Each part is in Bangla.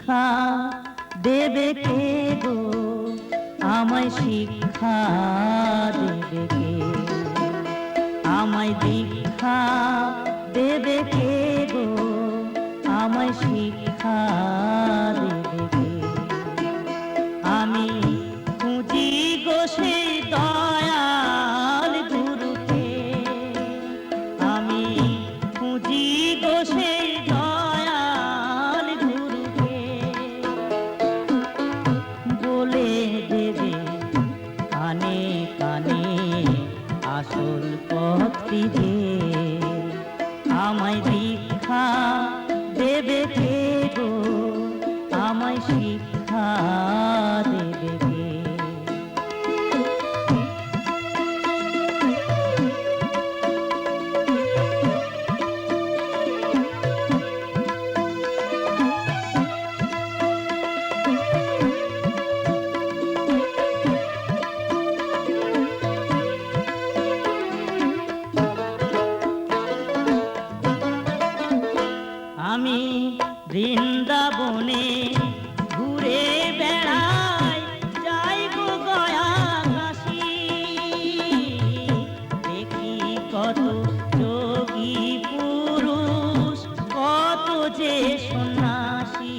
দীক্ষা দেবে কে গো, আমায় শিক্ষা দেবে কে? আমায় দীক্ষা দেবে কে গো, আমায় শিক্ষা দেবে কে? আমি খুঁজি গো সেই দয়াল গুরুকে, আমি খুঁজি গো সেই দয়াল গুরুকে। বলে দেবে কানে কানে আসল পথটি যে, আমায় দীক্ষা দেবে কে গো, আমায় শিক্ষা দেবে কে? আমি বৃন্দাবনে ঘুরে বেড়াই, যাইব গয়া কাশী, দেখি কত যোগী পুরুষ, কত যে সন্ন্যাসী।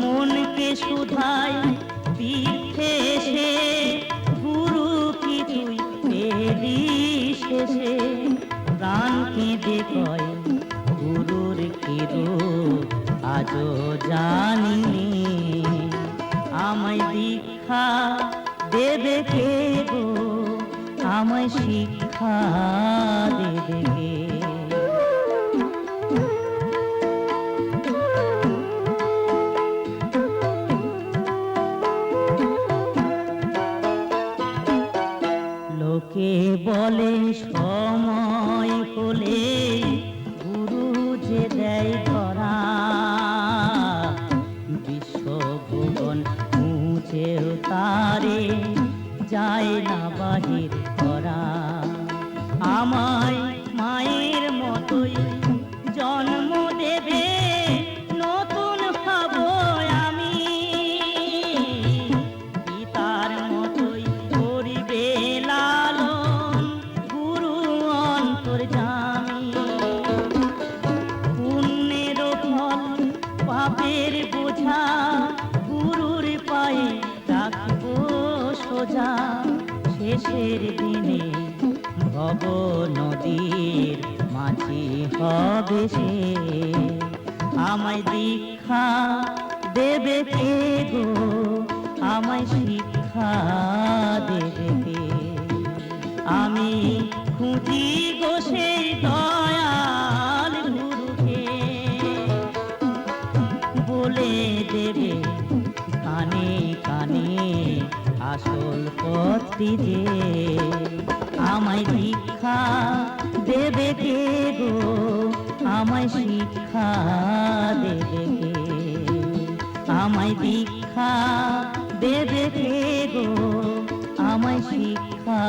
মনকে শুধাই তীর্থে এসে, গুরু কি তুই পেলি শেষে? প্রাণ কেঁদে কয় গুরুর কি রূপ আজও জানিনি। আমায় দীক্ষা দেবে কে গো, আমায় শিক্ষা দেবে কে? লোকে বলে সময় হলে গুরু যে দেয় ধরা, বিশ্বভুবন মুছেও তারে যায় না বাহির করা। আমায় মায়ের মতোই জন্ম দেবে, নতুন হব আমি, পিতার মতোই করিবে লালন গুরু অন্তর্যামী। পুণ্যের ফল পাপের বোঝা, গুরুর পায়ে রাখব সোজা। শেষের দিনে ভব নদীর মাঝি হবে সে, আমায় দীক্ষা দেবে কে গো, আমায় শিক্ষা দেবে কে? আমি খুঁজি গো সেই দয়াল গুরুকে, বলে দেবে কানে কানে আসল পথটি যে, আমায় দীক্ষা দেবে কে গো, আমায় শিক্ষা দেবে কে? আমায় দীক্ষা দেবে কে গো, আমায় শিক্ষা